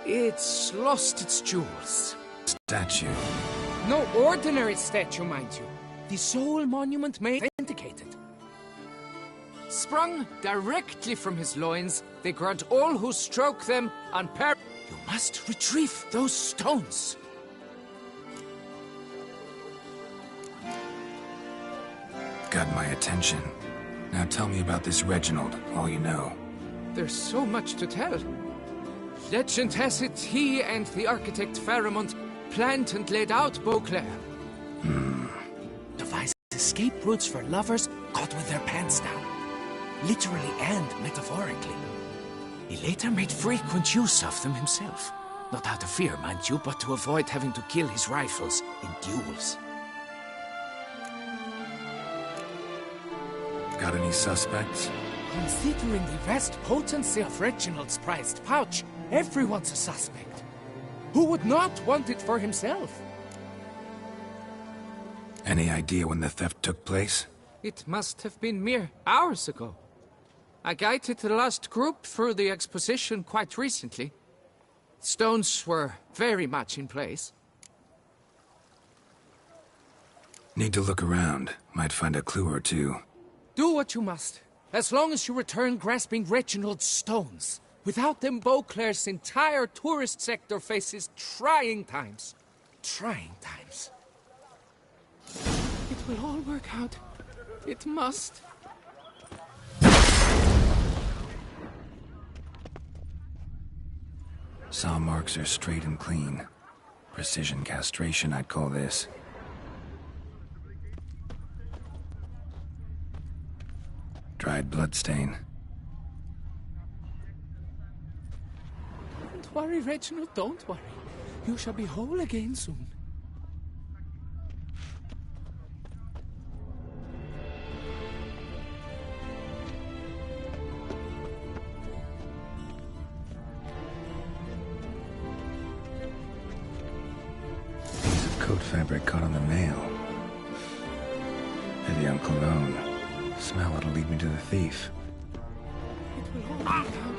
It's lost its jewels. Statue. No ordinary statue, mind you. The sole monument made authenticated. Sprung directly from his loins, they grant all who stroke them on per... You must retrieve those stones. Got my attention. Now tell me about this Reginald, all you know. There's so much to tell. Legend has it he and the architect Pharamond planned and laid out Beauclair. Devised escape routes for lovers caught with their pants down. Literally and metaphorically. He later made frequent use of them himself. Not out of fear, mind you, but to avoid having to kill his rivals in duels. Got any suspects? Considering the vast potency of Reginald's prized pouch, everyone's a suspect. Who would not want it for himself? Any idea when the theft took place? It must have been mere hours ago. I guided the last group through the exposition quite recently. Stones were very much in place. Need to look around. Might find a clue or two. Do what you must, as long as you return grasping Reginald's stones. Without them, Beauclair's entire tourist sector faces trying times. Trying times. It will all work out. It must. Saw marks are straight and clean. Precision castration, I'd call this. Dried bloodstain. Don't worry, Reginald, don't worry. You shall be whole again soon. Piece of coat fabric caught on the nail. Heavy on cologne. Smell it'll lead me to the thief. It will all work out.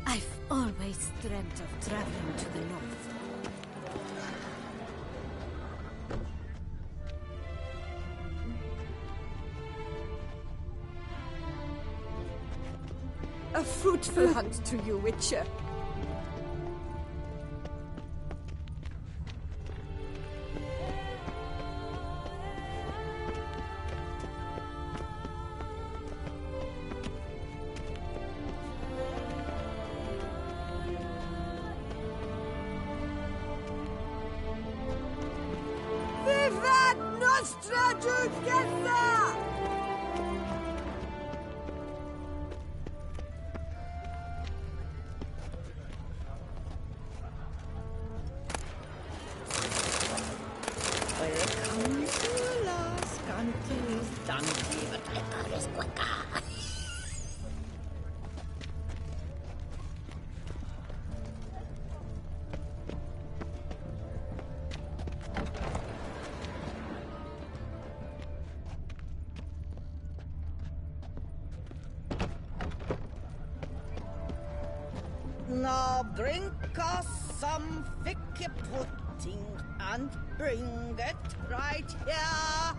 I've always dreamt of traveling to the north. A fruitful hunt to you, Witcher. Vivat Nostra Duchessa! Welcome to Las Countries, Donkey, but I thought it's quicker. Now drink us some thick pudding and bring it right here.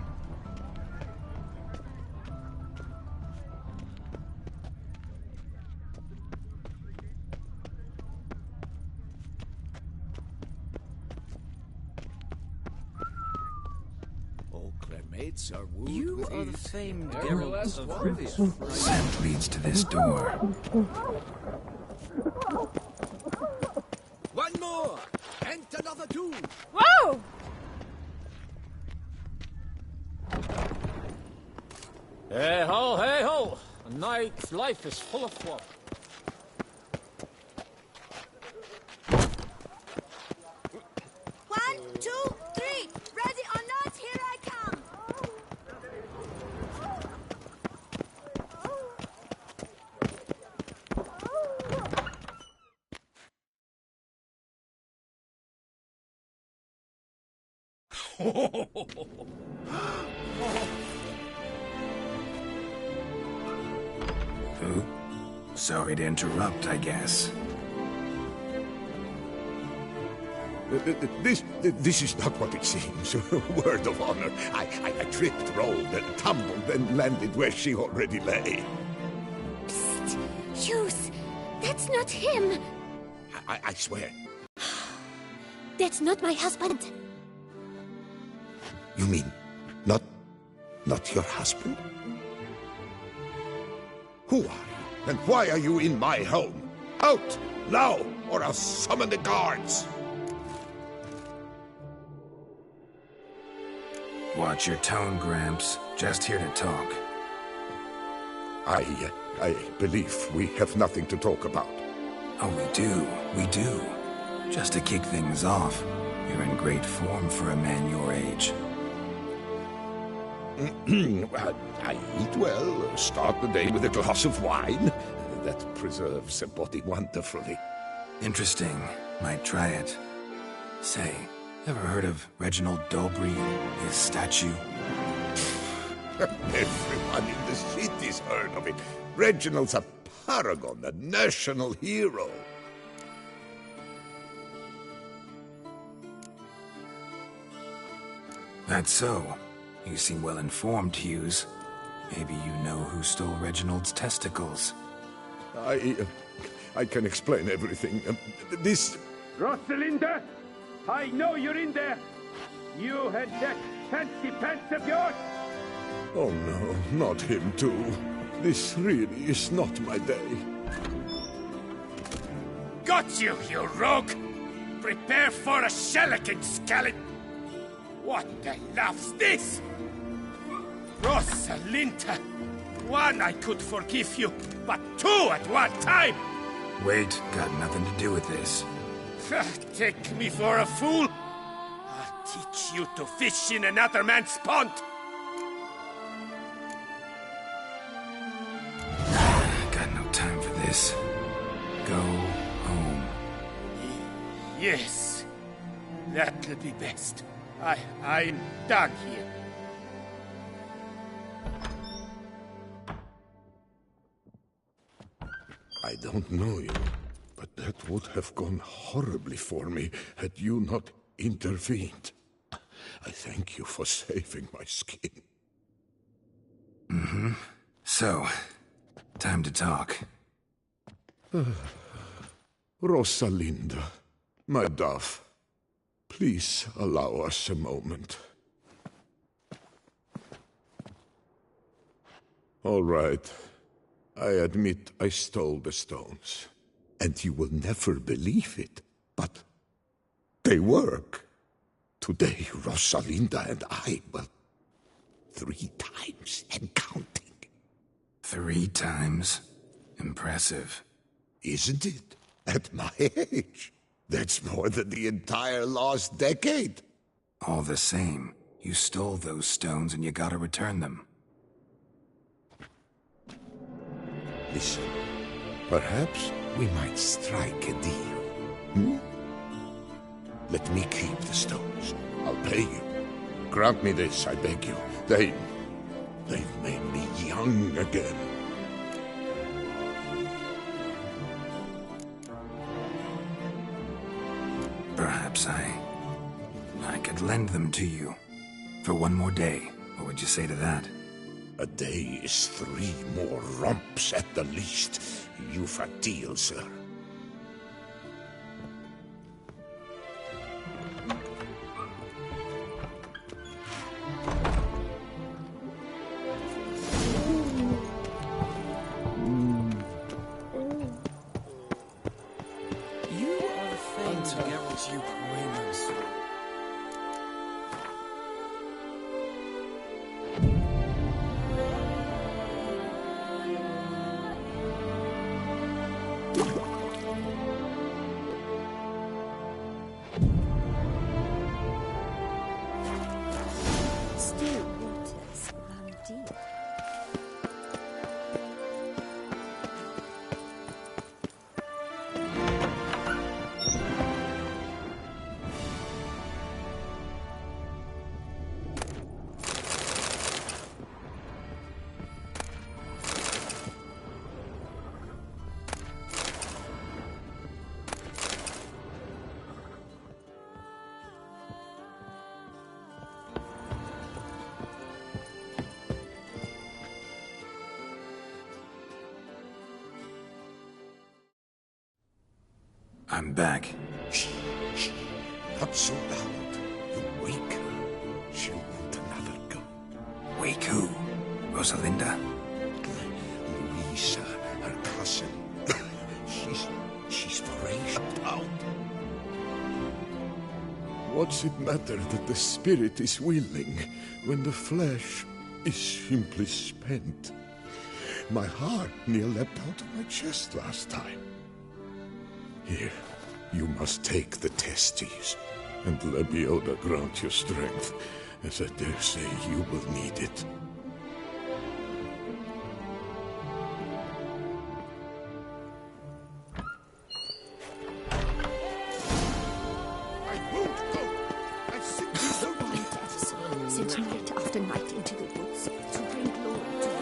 You are the famed Geralt of Rivia. Scent leads to this door. One more! And another two! Whoa! Hey ho, hey ho! A knight's life is full of flaws. One, two, three. Ready or not, here I come. Sorry to interrupt, I guess. This is not what it seems. Word of honor. I tripped, rolled, and tumbled, and landed where she already lay. Psst! Hughes! That's not him! I swear. That's not my husband! You mean not your husband? Who are you, and why are you in my home? Out! Now, or I'll summon the guards! Watch your tone, Gramps. Just here to talk. I believe we have nothing to talk about. Oh, we do. Just to kick things off, you're in great form for a man your age. I eat well, start the day with a glass of wine. That preserves the body wonderfully. Interesting. Might try it. Say, ever heard of Reginald Dobry and his statue? Everyone in the city's heard of it. Reginald's a paragon, a national hero. That's so. You seem well informed, Hughes. Maybe you know who stole Reginald's testicles. I can explain everything. This... Rosalinda, I know you're in there. You and that fancy pants of yours. Oh no, not him too. This really is not my day. Got you, you rogue! Prepare for a shellacking, scallop! What the laugh's this? Rosalinda! One, I could forgive you, but two at one time! Wait, got nothing to do with this. Take me for a fool? I'll teach you to fish in another man's pond! Got no time for this. Go home. Yes, that'll be best. I'm done here. I don't know you, but that would have gone horribly for me had you not intervened. I thank you for saving my skin. Mm-hmm. So, time to talk. Rosalinda, my dove, please allow us a moment. All right. I admit I stole the stones. And you will never believe it, but they work. Today, Rosalinda and I, well, 3 times and counting. 3 times? Impressive. Isn't it? At my age. That's more than the entire last decade. All the same, you stole those stones and you gotta return them. Listen, perhaps we might strike a deal. Hmm? Let me keep the stones. I'll pay you. Grant me this, I beg you. They've made me young again. Perhaps I could lend them to you. For 1 more day. What would you say to that? A day is 3 more romps at the least. You've a deal, sir. You are the famed Geralt Ukrainians. I'm back. Shh, shh. Not so loud. You wake her. She'll want another go. Wake who? Rosalinda? Louisa, her cousin. She's freaked out. What's it matter that the spirit is willing when the flesh is simply spent? My heart near leapt out of my chest last time. Here, you must take the testes, and Lebioda grant your strength, as I dare say you will need it. I won't go! I simply don't. Sent night after night into the woods to bring glory to you.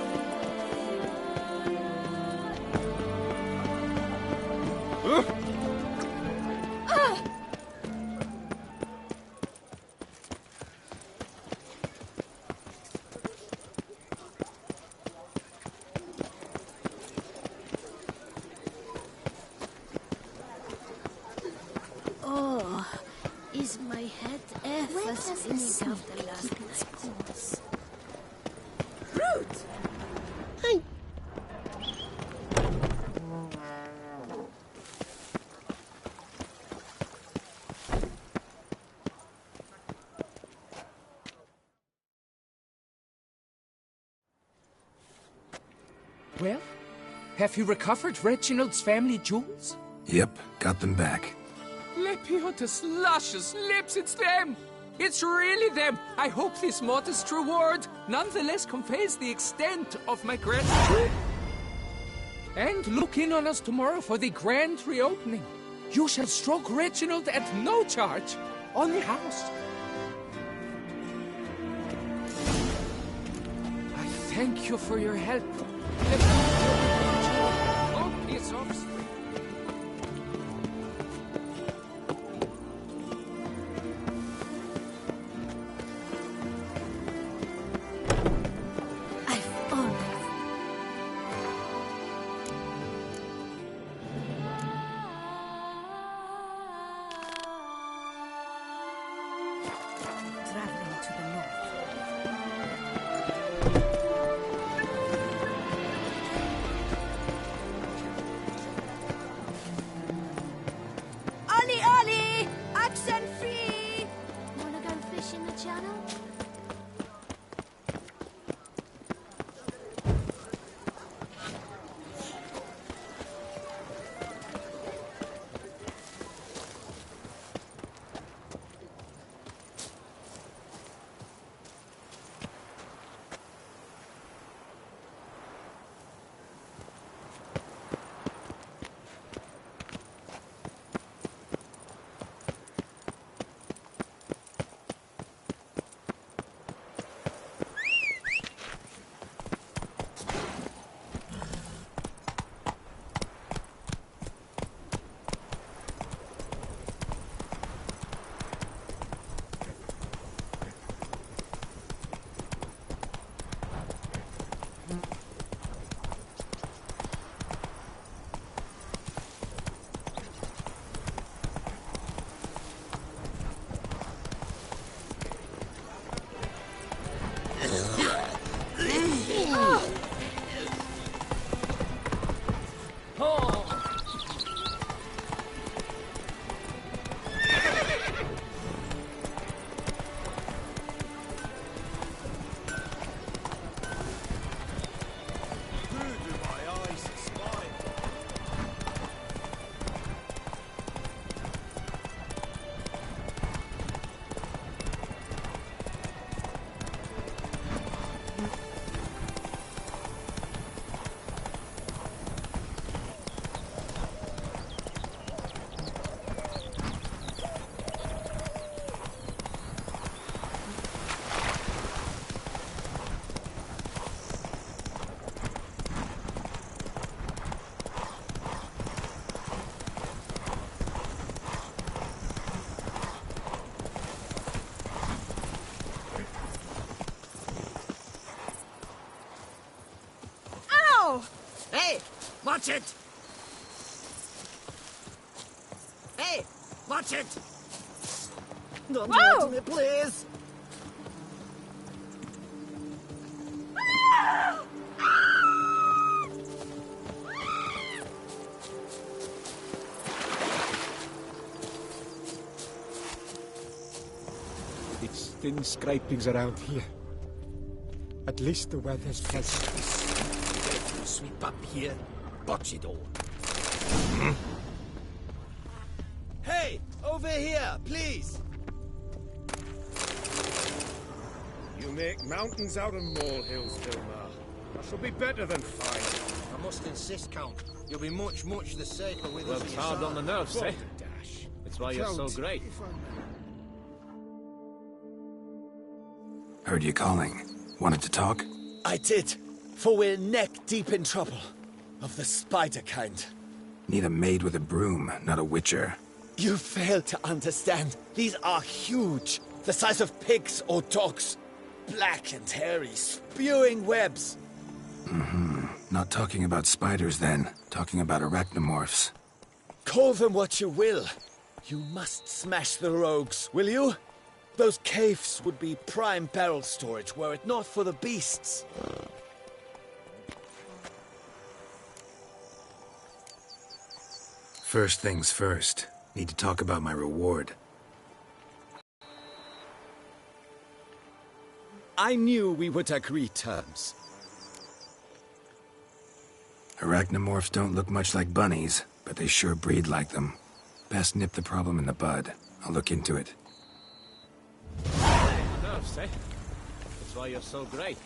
Oh, is my head ever spinning after last night's course? Fruit! Hey. Well, have you recovered Reginald's family jewels? Yep, got them back. Lepioda's luscious lips, it's them! It's really them! I hope this modest reward nonetheless conveys the extent of my gratitude. And look in on us tomorrow for the grand reopening. You shall stroke Reginald at no charge on the house. I thank you for your help. Oh, his offspring. I've always... Traveling to the north. Ollie, Ollie! Accent free! Wanna go fish in the channel? Hey, Watch it! Watch it! Don't hurt me, please. It's thin scrapings around here. At least the weather's pleasant. If you sweep up here, botch it all. Hey, over here, please. You make mountains out of molehills, Vilmar. That shall be better than fire. I must insist, Count. You'll be much, much the safer with Well, us. it's hard on the nerves, eh? Dash. That's why you're so great. Heard you calling. Wanted to talk? I did, for we're neck deep in trouble. Of the spider kind. Need a maid with a broom, not a witcher. You fail to understand. These are huge. The size of pigs or dogs. Black and hairy, spewing webs. Not talking about spiders then. Talking about arachnomorphs. Call them what you will. You must smash the rogues, will you? Those caves would be prime barrel storage were it not for the beasts. First things first. Need to talk about my reward. I knew we would agree terms. Arachnomorphs don't look much like bunnies, but they sure breed like them. Best nip the problem in the bud. I'll look into it. Nerves, eh? That's why you're so great.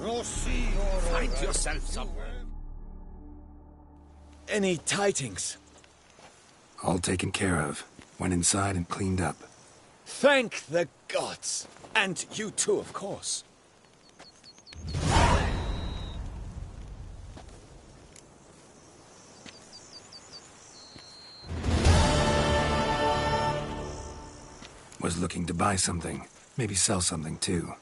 Find yourself somewhere. Any tidings? All taken care of. Went inside and cleaned up. Thank the gods! And you too, of course. Was looking to buy something. Maybe sell something too.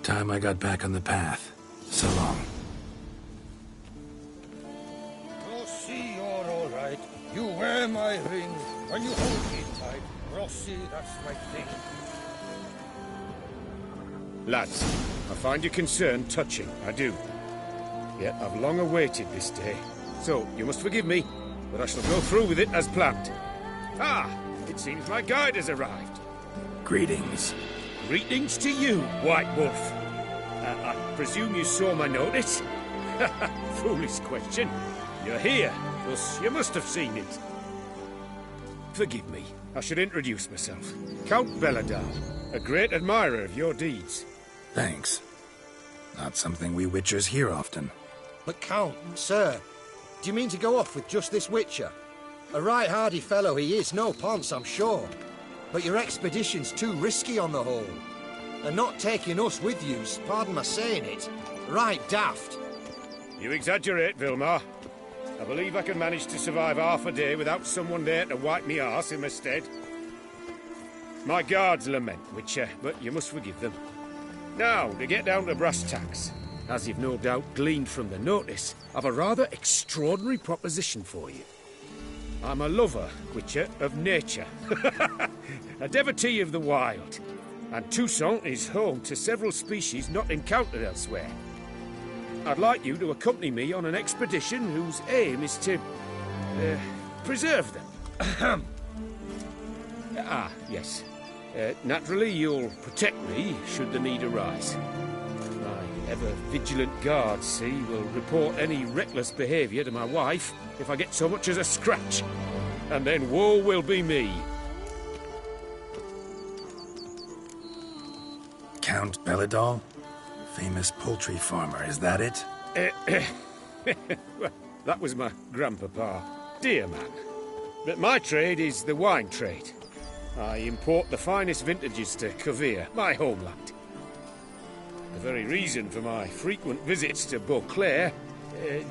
Time I got back on the path. So long. Rossi, you're all right. You wear my ring when you hold me tight. Rossi, that's my thing. Lads, I find your concern touching, I do. Yet I've long awaited this day. So, you must forgive me, but I shall go through with it as planned. Ah, it seems my guide has arrived. Greetings. Greetings to you, White Wolf. I presume you saw my notice? Foolish question. You're here, thus you must have seen it. Forgive me. I should introduce myself. Count Belladal, a great admirer of your deeds. Thanks. Not something we Witchers hear often. But Count, sir, do you mean to go off with just this Witcher? A right hardy fellow he is, no ponce, I'm sure. But your expedition's too risky on the whole. And not taking us with you's, pardon my saying it, right daft. You exaggerate, Vilmar. I believe I can manage to survive half a day without someone there to wipe me arse in my stead. My guards lament, Witcher, but you must forgive them. Now, to get down to brass tacks. As you've no doubt gleaned from the notice, I've a rather extraordinary proposition for you. I'm a lover, Witcher, of nature. A devotee of the wild. And Toussaint is home to several species not encountered elsewhere. I'd like you to accompany me on an expedition whose aim is to preserve them. Yes. Naturally, you'll protect me should the need arise. My ever-vigilant guards, see, will report any reckless behaviour to my wife if I get so much as a scratch. And then woe will be me. Count Belladal? Famous poultry farmer, is that it? Well, that was my grandpapa. Dear man. But my trade is the wine trade. I import the finest vintages to Covere, my homeland. The very reason for my frequent visits to Beauclair,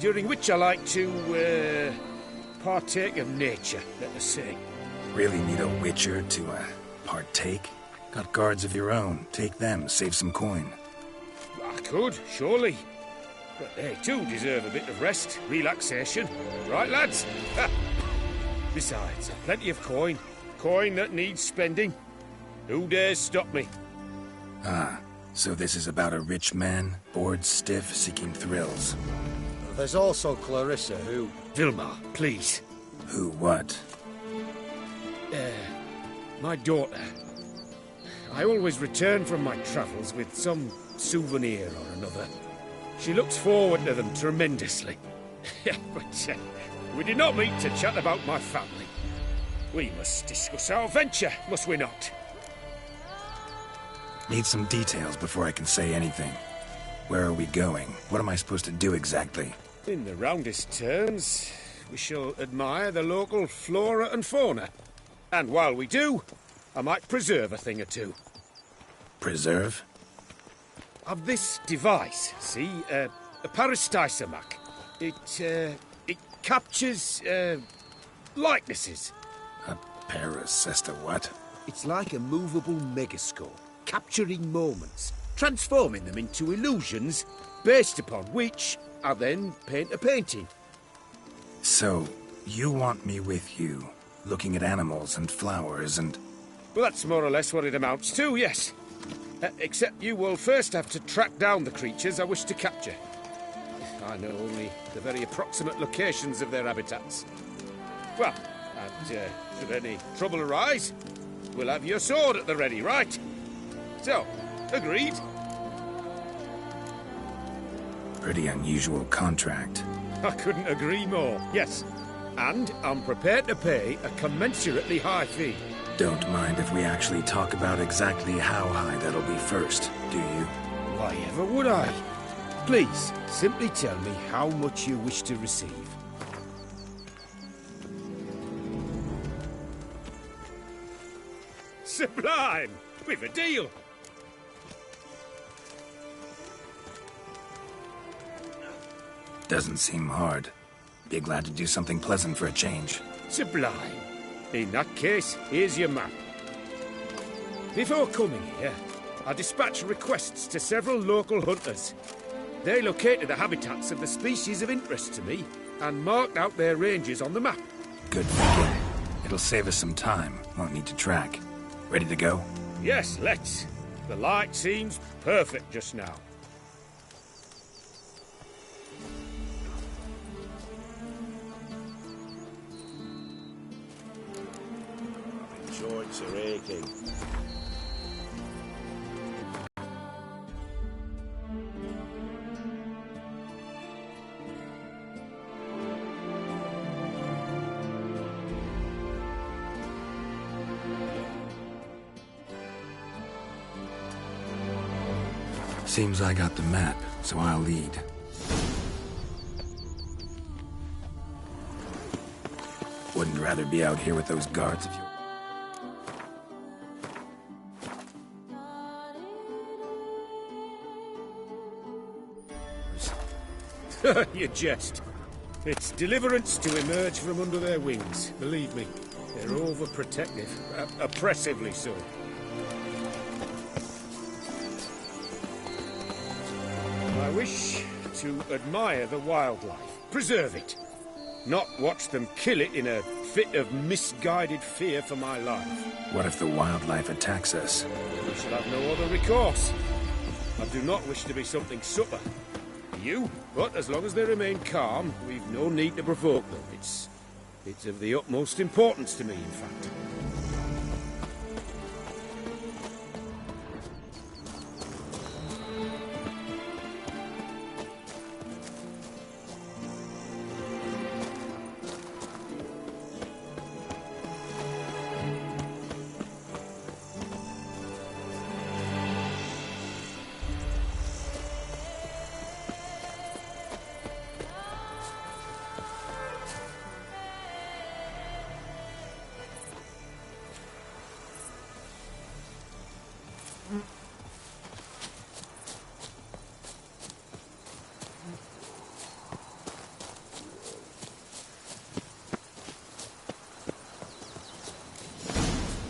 during which I like to, partake of nature, let us say. Really need a Witcher to, partake? Got guards of your own. Take them, save some coin. I could, surely. But they too deserve a bit of rest, relaxation. Right, lads? Besides, plenty of coin. Coin that needs spending. Who dares stop me? Ah, so this is about a rich man, bored stiff, seeking thrills. There's also Clarissa, who... Vilmar, please. Who what? My daughter. I always return from my travels with some souvenir or another. She looks forward to them tremendously. But we did not meet to chat about my family. We must discuss our venture, must we not? Need some details before I can say anything. Where are we going? What am I supposed to do exactly? In the roundest terms, we shall admire the local flora and fauna. And while we do, I might preserve a thing or two. Preserve? Of this device, see, a parastysamac. It captures, likenesses. A parasesta what? It's like a movable megascope, capturing moments, transforming them into illusions, based upon which I then paint a painting. So, you want me with you, looking at animals and flowers and... Well, that's more or less what it amounts to, yes. Except you will first have to track down the creatures I wish to capture. I know only the very approximate locations of their habitats. Well, and should any trouble arise, we'll have your sword at the ready, right? So, agreed? Pretty unusual contract. I couldn't agree more, yes. And I'm prepared to pay a commensurately high fee. Don't mind if we actually talk about exactly how high that'll be first, do you? Why ever would I? Please, simply tell me how much you wish to receive. Sublime! We've a deal! Doesn't seem hard. Be glad to do something pleasant for a change. Sublime. In that case, here's your map. Before coming here, I dispatched requests to several local hunters. They located the habitats of the species of interest to me and marked out their ranges on the map. Good thinking. It'll save us some time. Won't need to track. Ready to go? Yes, let's. The light seems perfect just now. Joints are aching. Seems I got the map, so I'll lead. Wouldn't rather be out here with those guards if you... You jest. It's deliverance to emerge from under their wings. Believe me, they're overprotective. Oppressively so. I wish to admire the wildlife. Preserve it. Not watch them kill it in a fit of misguided fear for my life. What if the wildlife attacks us? We shall have no other recourse. I do not wish to be something supper. You, but as long as they remain calm, we've no need to provoke them. It's of the utmost importance to me, in fact.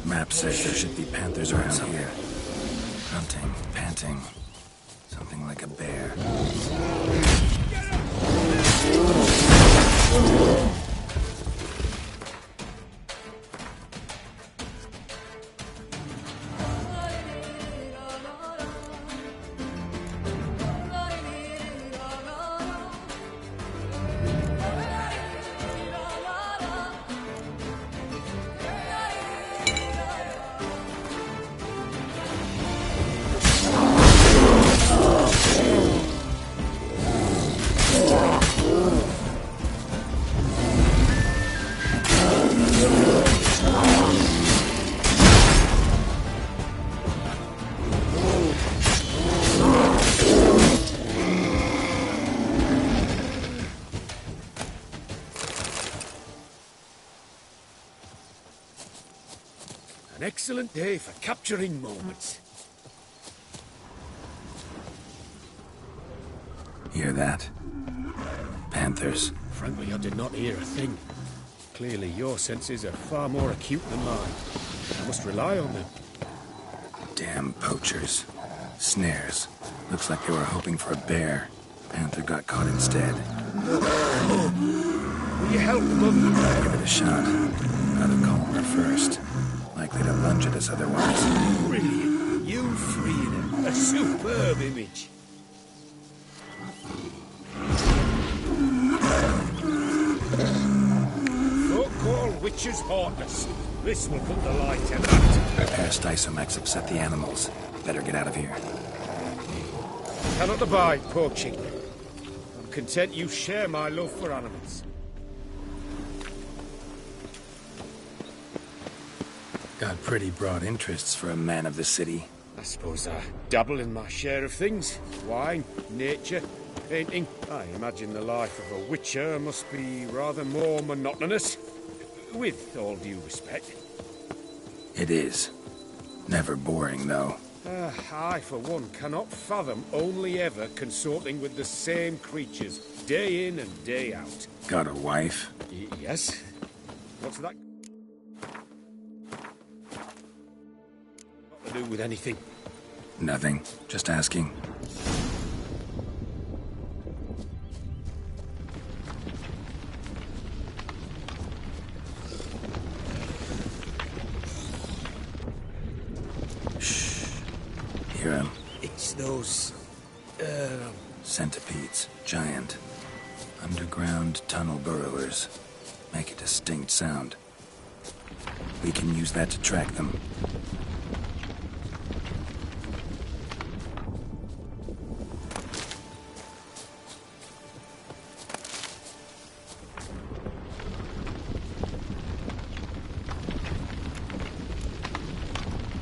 Map says there should be panthers around here. Hunting, panting. Something like a bear. An excellent day for capturing moments. Hear that? Panthers. Frankly, I did not hear a thing. Clearly, your senses are far more acute than mine. I must rely on them. Damn poachers. Snares. Looks like they were hoping for a bear. Panther got caught instead. Will you help the mother? Give it a shot. Gotta calm her first. Likely to lunge at us otherwise. Brilliant. You freed her. A superb image. Folk call witches heartless. This will put the light to that. Prepare Stysomax upset the animals. Better get out of here. Cannot abide poaching. I'm content you share my love for animals. Got pretty broad interests for a man of the city. I suppose I dabble in my share of things. Wine, nature, painting. I imagine the life of a witcher must be rather more monotonous. With all due respect. It is. Never boring, though. I, for one, cannot fathom only ever consorting with the same creatures, day in and day out. Got a wife? Yes. What's that got to do with anything? Nothing. Just asking. Hear him? It's those... centipedes. Giant. Underground tunnel burrowers. Make a distinct sound. We can use that to track them.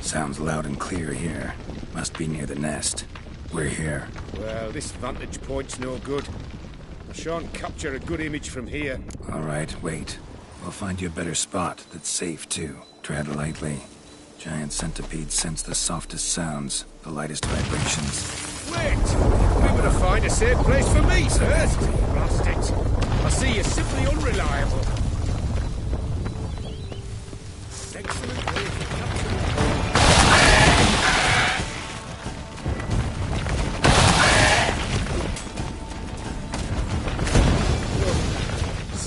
Sounds loud and clear here. Must be near the nest. We're here. Well, this vantage point's no good. I shan't capture a good image from here. All right, wait. We'll find you a better spot that's safe, too. Tread lightly. Giant centipedes sense the softest sounds, the lightest vibrations. Wait! We better find a safe place for me first. Blast it. I see you're simply unreliable. Excellent way to capture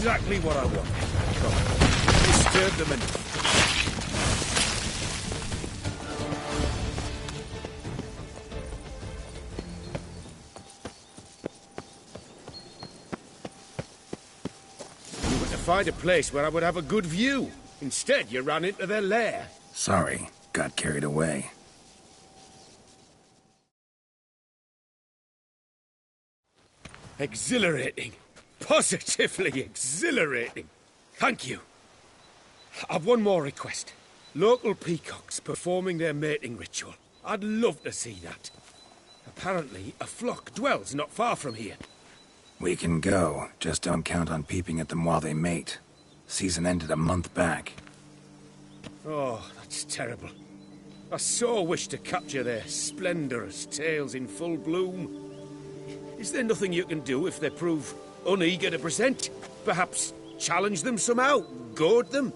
exactly what I want. Come on. Disturb them and... You were to find a place where I would have a good view. Instead, you ran into their lair. Sorry, got carried away. Exhilarating. Positively exhilarating. Thank you. I've one more request. Local peacocks performing their mating ritual. I'd love to see that. Apparently, a flock dwells not far from here. We can go, just don't count on peeping at them while they mate. Season ended a month back. Oh, that's terrible. I so wish to capture their splendorous tails in full bloom. Is there nothing you can do if they prove uneager to present? Perhaps challenge them somehow? Goad them?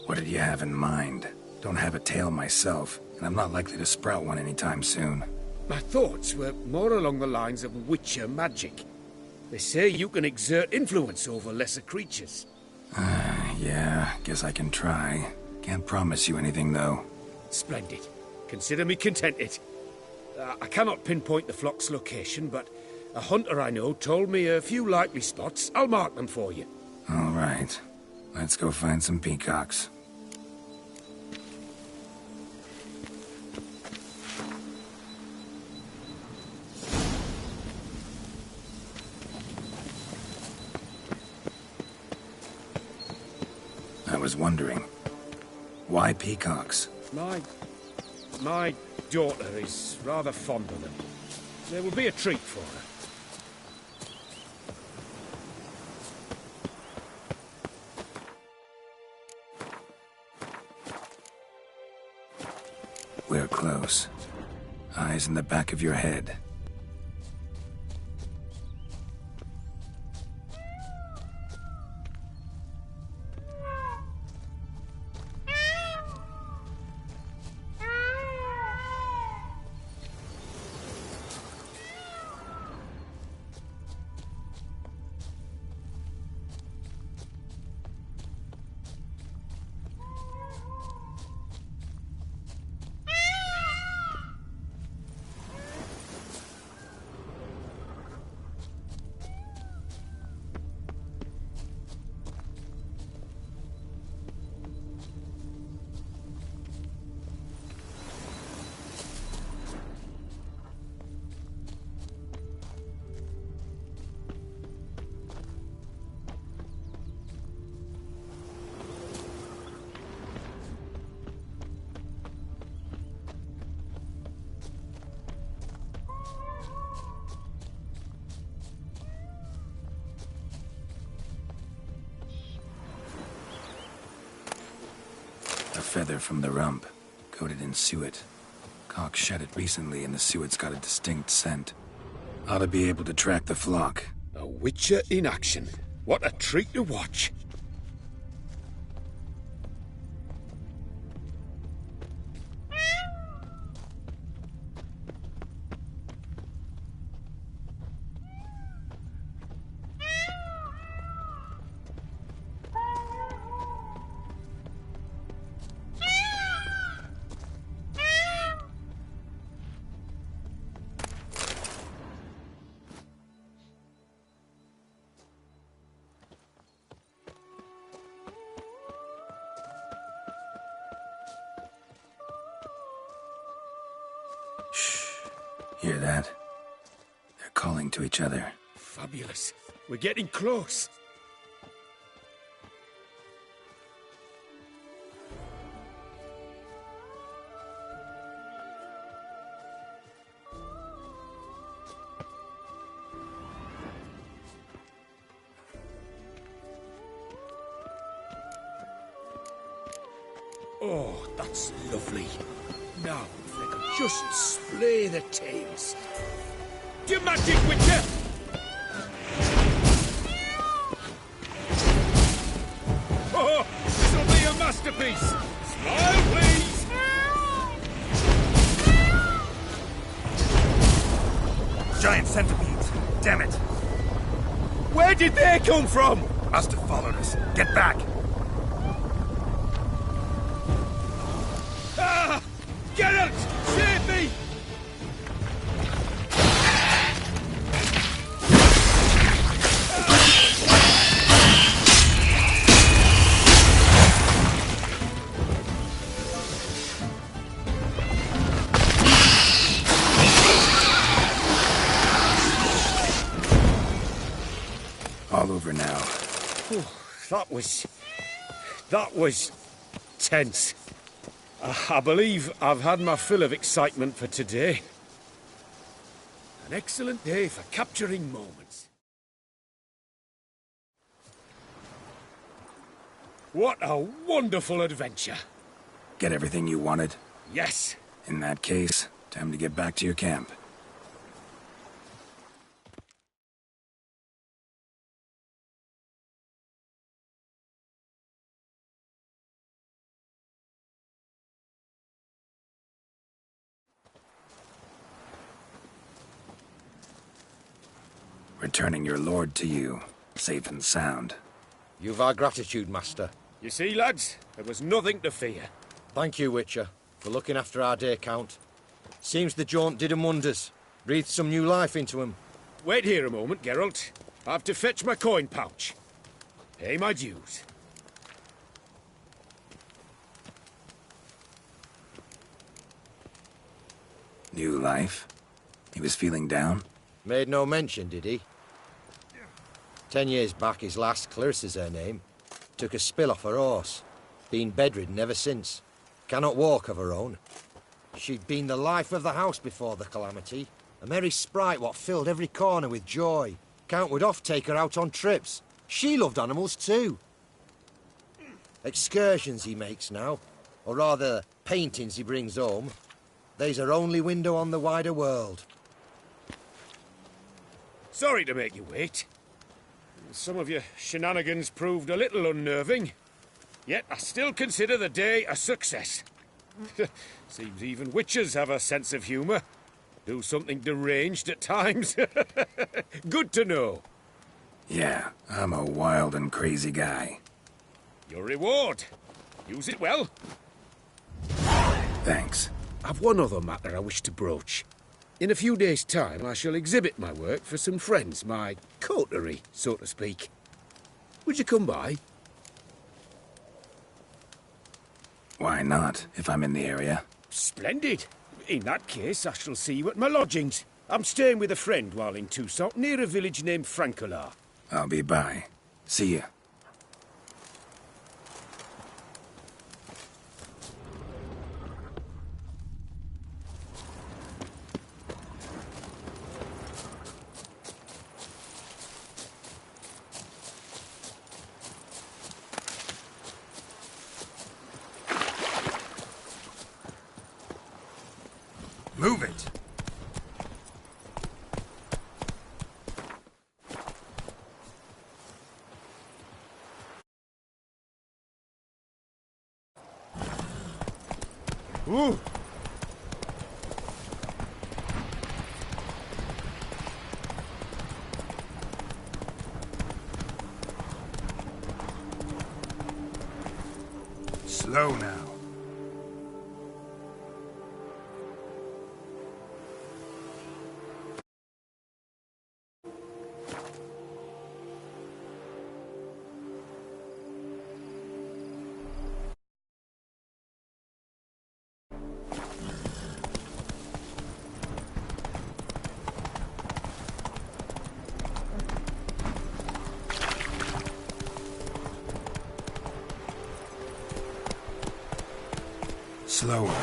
What did you have in mind? Don't have a tail myself, and I'm not likely to sprout one anytime soon. My thoughts were more along the lines of witcher magic. They say you can exert influence over lesser creatures. Yeah, guess I can try. Can't promise you anything, though. Splendid. Consider me contented. I cannot pinpoint the flock's location, but a hunter I know told me a few likely spots. I'll mark them for you. All right. Let's go find some peacocks. I was wondering, why peacocks? My daughter is rather fond of them. There will be a treat for her. We're close. Eyes in the back of your head. Feather from the rump, coated in suet. Cock shed it recently and the suet's got a distinct scent. Ought to be able to track the flock. A witcher in action. What a treat to watch. Hear that? They're calling to each other. Fabulous. We're getting close. Oh, that's lovely. Now, if they could just splay the tails. Do magic, Witcher! Oh, this'll be a masterpiece! Smile, please! Giant centipedes! Damn it! Where did they come from? Must have followed us. Get back! Ah! Geralt! Save me! All over now. Whew, that was tense. I believe I've had my fill of excitement for today. An excellent day for capturing moments. What a wonderful adventure. Get everything you wanted? Yes. In that case, time to get back to your camp. Returning your lord to you, safe and sound. You've our gratitude, Master. You see, lads, there was nothing to fear. Thank you, Witcher, for looking after our day count. Seems the jaunt did 'em wonders. Breathed some new life into 'em. Wait here a moment, Geralt. I have to fetch my coin pouch. Pay my dues. New life? He was feeling down? Made no mention, did he? 10 years back, his lass, Clarissa's her name, took a spill off her horse. Been bedridden ever since. Cannot walk of her own. She'd been the life of the house before the calamity. A merry sprite what filled every corner with joy. Count would oft take her out on trips. She loved animals too. Excursions he makes now, or rather, paintings he brings home. They's her only window on the wider world. Sorry to make you wait. Some of your shenanigans proved a little unnerving. Yet I still consider the day a success. Seems even witches have a sense of humour. Do something deranged at times. Good to know. Yeah, I'm a wild and crazy guy. Your reward. Use it well. Thanks. I've one other matter I wish to broach. In a few days' time, I shall exhibit my work for some friends, my coterie, so to speak. Would you come by? Why not, if I'm in the area? Splendid. In that case, I shall see you at my lodgings. I'm staying with a friend while in Toussaint, near a village named Francois. I'll be by. See ya. Move it! Ooh! Slow now. Slower.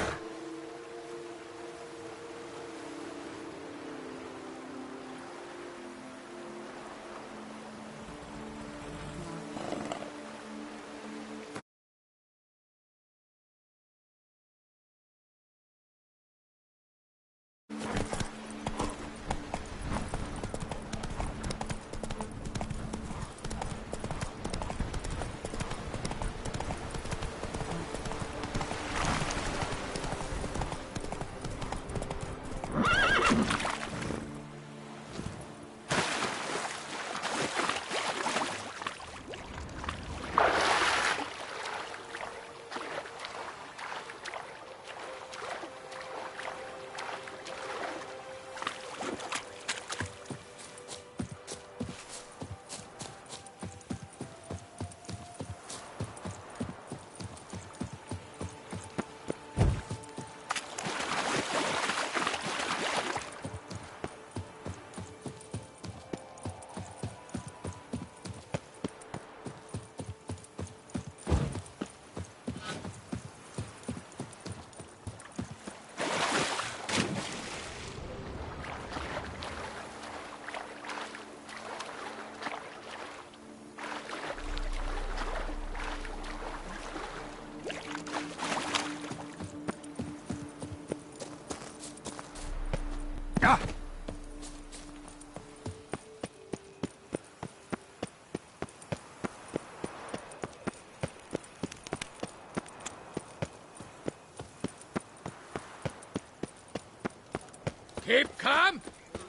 Keep calm.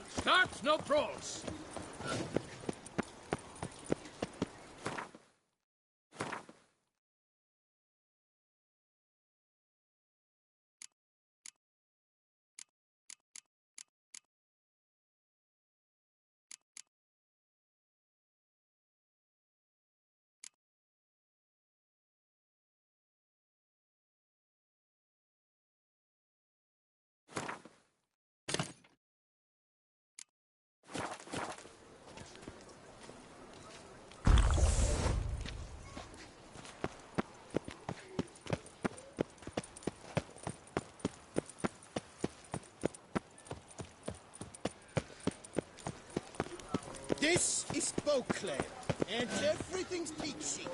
Start no trolls. This is Beauclair, and everything's peachy.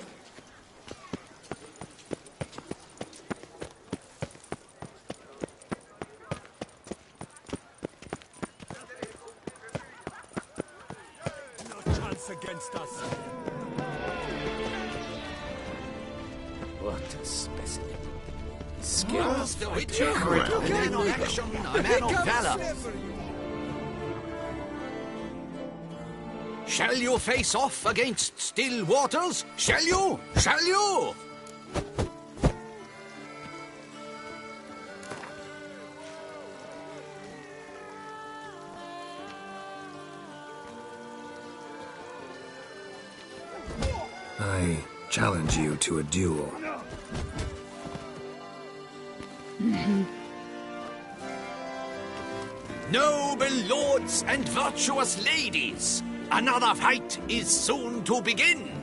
No chance against us. What a specimen. His skills, the Witcher, a man of action, a man of valor. Shall you face off against still waters? Shall you? Shall you? I challenge you to a duel. Noble lords and virtuous ladies, another fight is soon to begin.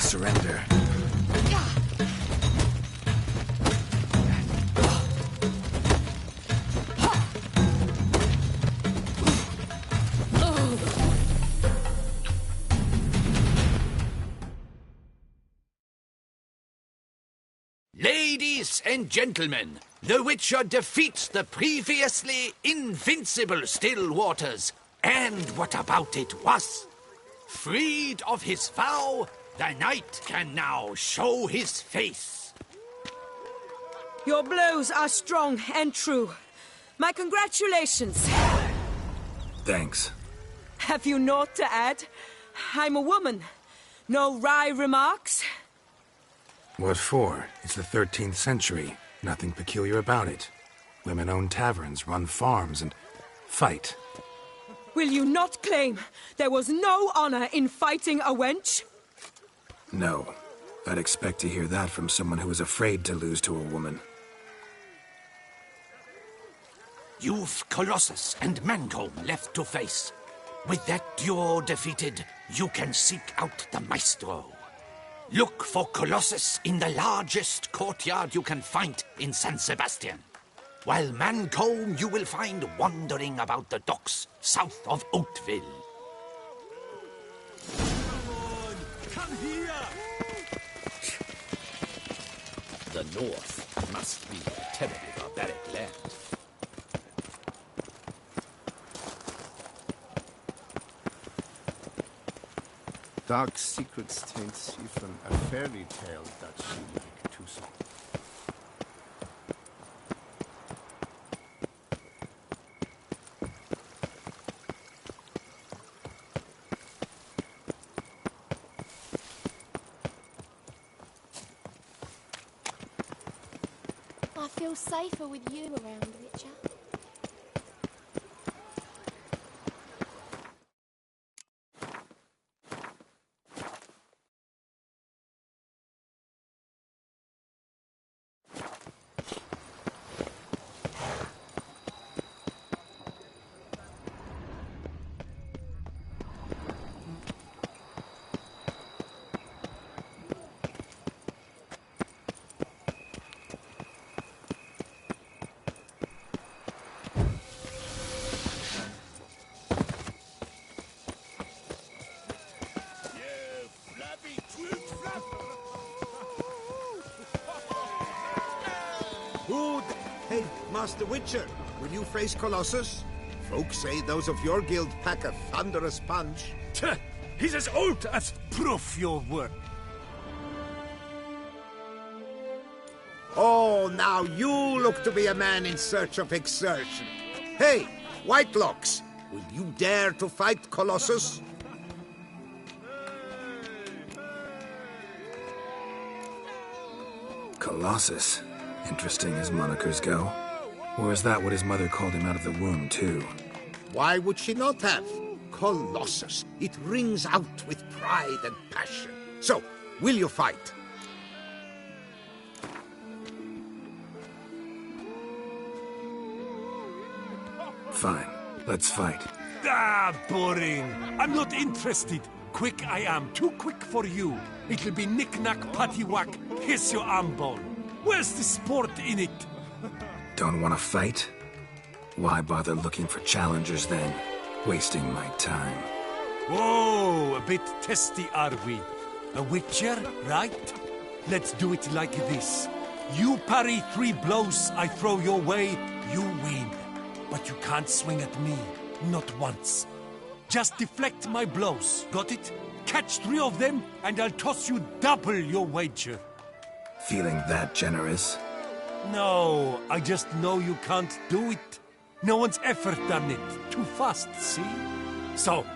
Surrender. Ladies and gentlemen, the Witcher defeats the previously invincible Still Waters. And what about it was? Freed of his vow, the knight can now show his face. Your blows are strong and true. My congratulations. Thanks. Have you naught to add? I'm a woman. No wry remarks? What for? It's the 13th century. Nothing peculiar about it. Women own taverns, run farms, and fight. Will you not claim there was no honor in fighting a wench? No. I'd expect to hear that from someone who is afraid to lose to a woman. You've Colossus and Mancomb left to face. With that duo defeated, you can seek out the Maestro. Look for Colossus in the largest courtyard you can find in San Sebastian, while Mancomb you will find wandering about the docks south of Oatville. Come here! The North must be a terribly barbaric land. Dark secrets taint even a fairy tale that she like to song. I feel safer with you around, Witcher. Hey, Master Witcher, will you face Colossus? Folks say those of your guild pack a thunderous punch. He's as old as proof your work. Oh, now you look to be a man in search of exertion. Hey, Whitelocks, will you dare to fight Colossus? Colossus. Interesting as monikers go. Or is that what his mother called him out of the womb, too? Why would she not have? Colossus. It rings out with pride and passion. So, will you fight? Fine. Let's fight. Ah, boring. I'm not interested. Quick I am. Too quick for you. It'll be knick-knack, paddywhack. Here's your arm bone. Where's the sport in it? Don't want to fight? Why bother looking for challengers then? Wasting my time. Whoa, a bit testy are we? A witcher, right? Let's do it like this. You parry 3 blows I throw your way, you win. But you can't swing at me, not once. Just deflect my blows, got it? Catch 3 of them, and I'll toss you double your wager. Feeling that generous? No, I just know you can't do it. No one's ever done it. Too fast, see? So,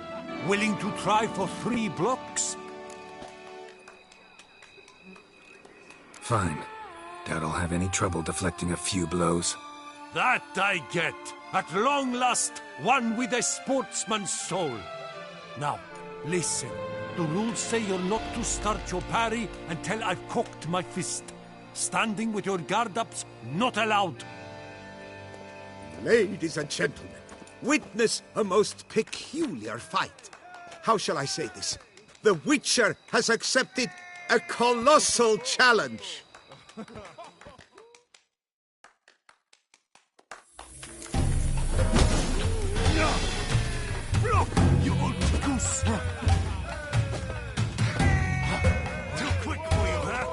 willing to try for 3 blocks? Fine. Doubt I'll have any trouble deflecting a few blows. That I get. At long last, one with a sportsman's soul. Now, listen. The rules say you're not to start your parry until I've cocked my fist. Standing with your guard-ups, not allowed. Ladies and gentlemen, witness a most peculiar fight. How shall I say this? The Witcher has accepted a colossal challenge. Block, you old goose! Too quick for you, huh?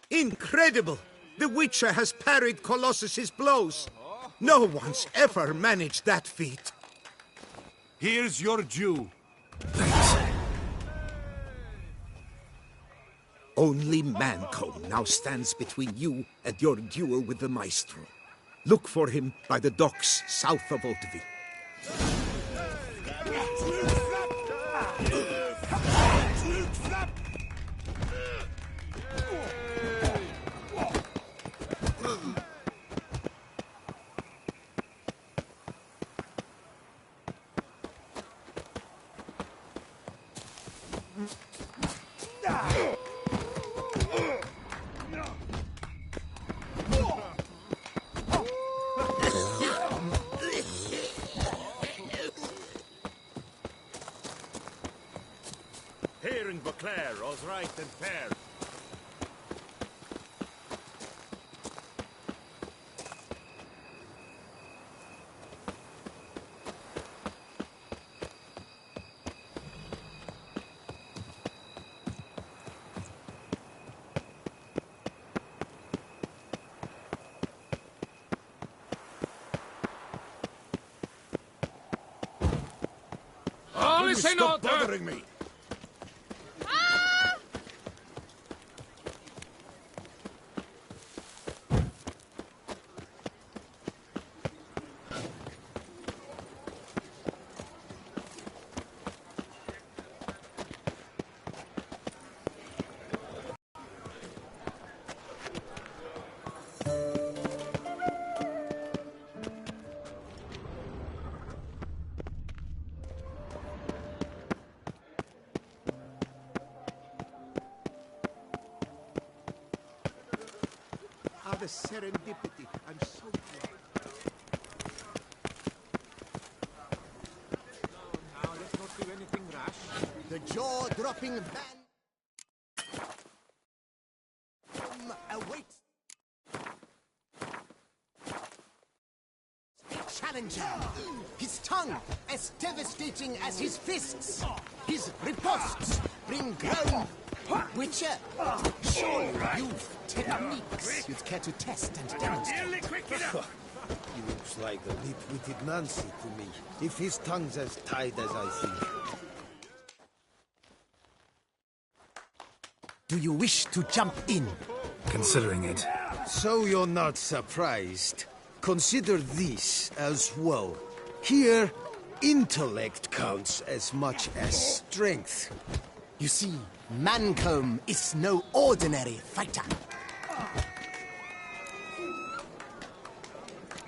Incredible! The Witcher has parried Colossus's blows. No one's ever managed that feat. Here's your due. Thanks. Only Mancomb now stands between you and your duel with the Maestro. Look for him by the docks south of Hauteville. Here in Beauclair, all's right and fair. All is in Stop order! bothering me! serendipity. I'm so glad. Now, let's not do anything rash. The jaw-dropping man awaits a challenger. His tongue as devastating as his fists. His riposts bring groan. Witcher, surely you've techniques you'd care to test and demonstrate. He looks like a lip-witted Nancy to me, if his tongue's as tight as I think. Do you wish to jump in? Considering it. So you're not surprised. Consider this as well. Here, intellect counts as much as strength. You see, Mancomb is no ordinary fighter.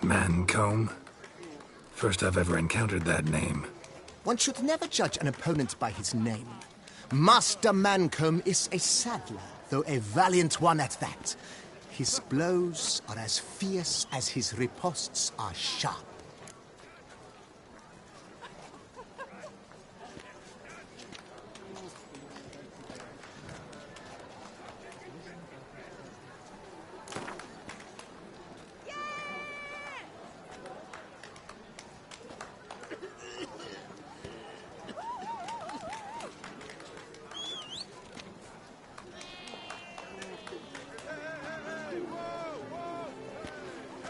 Mancomb? First I've ever encountered that name. One should never judge an opponent by his name. Master Mancomb is a saddler, though a valiant one at that. His blows are as fierce as his riposts are sharp.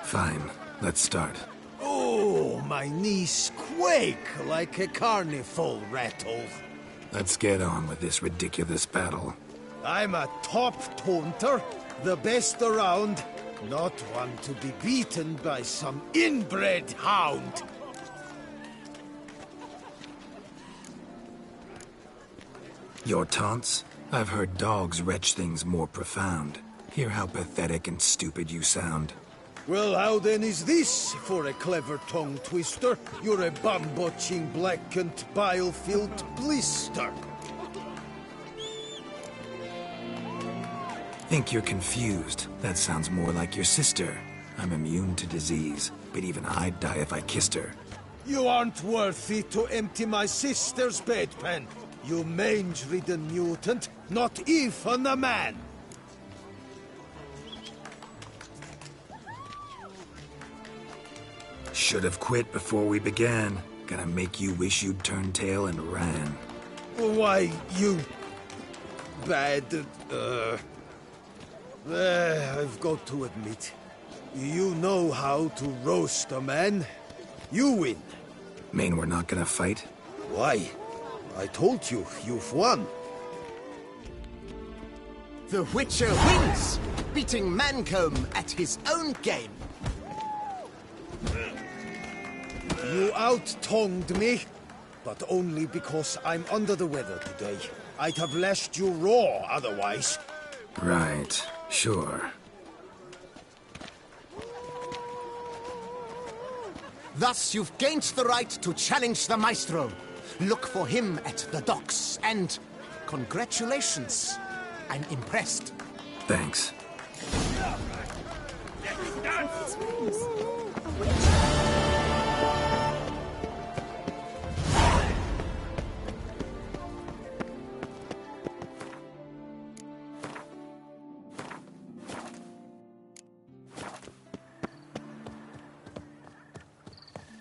Fine, let's start. Oh, my knees quake like a carnival rattle. Let's get on with this ridiculous battle. I'm a top taunter, the best around, not one to be beaten by some inbred hound. Your taunts? I've heard dogs retch things more profound. Hear how pathetic and stupid you sound. Well, how then is this for a clever tongue twister? You're a bum-botching, blackened, bile-filled blister. Think you're confused. That sounds more like your sister. I'm immune to disease, but even I'd die if I kissed her. You aren't worthy to empty my sister's bedpan. You mange-ridden mutant, not even a man. Should have quit before we began. Gonna make you wish you'd turned tail and ran. Why, you... bad... I've got to admit, you know how to roast a man. You win. Mean we're not gonna fight? Why? I told you, you've won. The Witcher wins, beating Mancomb at his own game. You out-tongued me, but only because I'm under the weather today. I'd have lashed you raw otherwise. Right, sure. Thus, you've gained the right to challenge the Maestro. Look for him at the docks, and congratulations. I'm impressed. Thanks.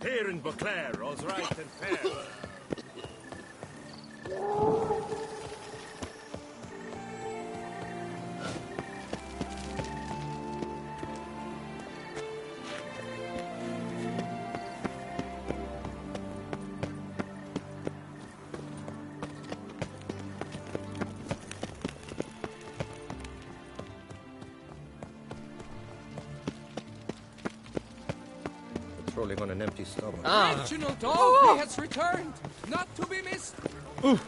Here in Beauclair, all's right and fair. Patrolling on an empty stomach. Reginald Dalby has returned, not to be missed. Oh,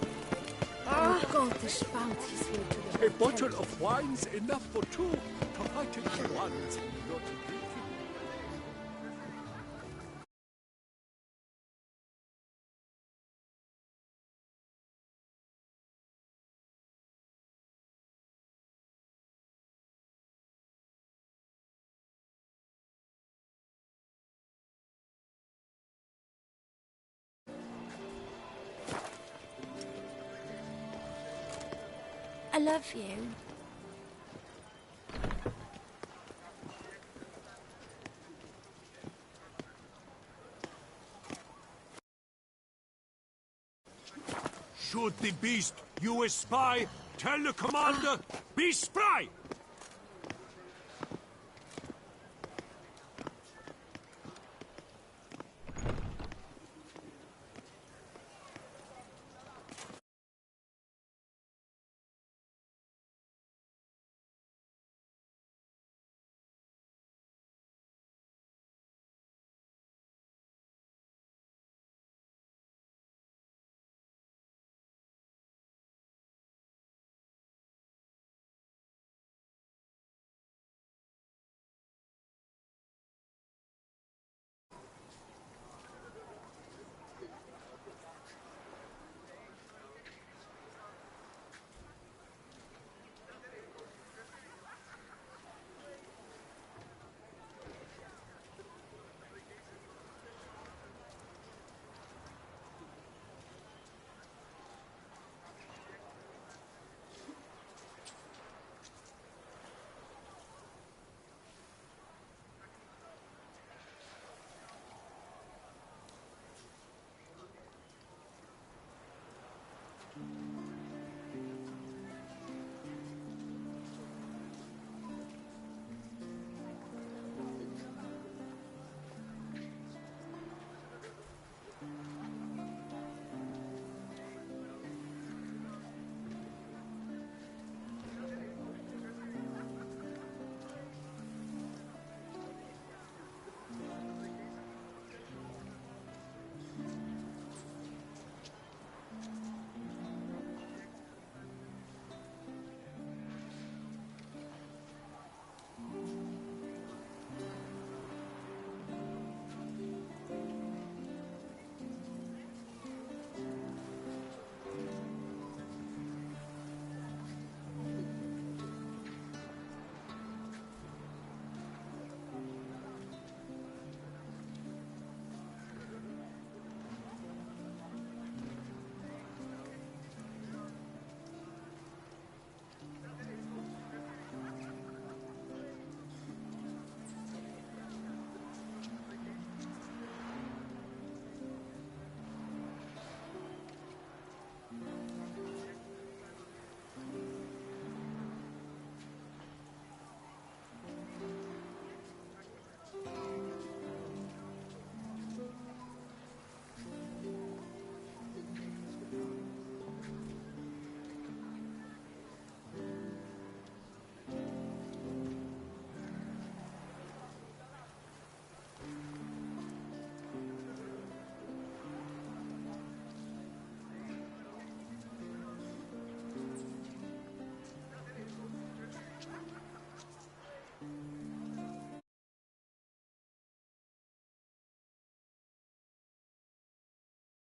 Gott, spout his way to the A bottle of wine's enough for two to fight it once. I love you. Shoot the beast, you a spy! Tell the commander, be spry!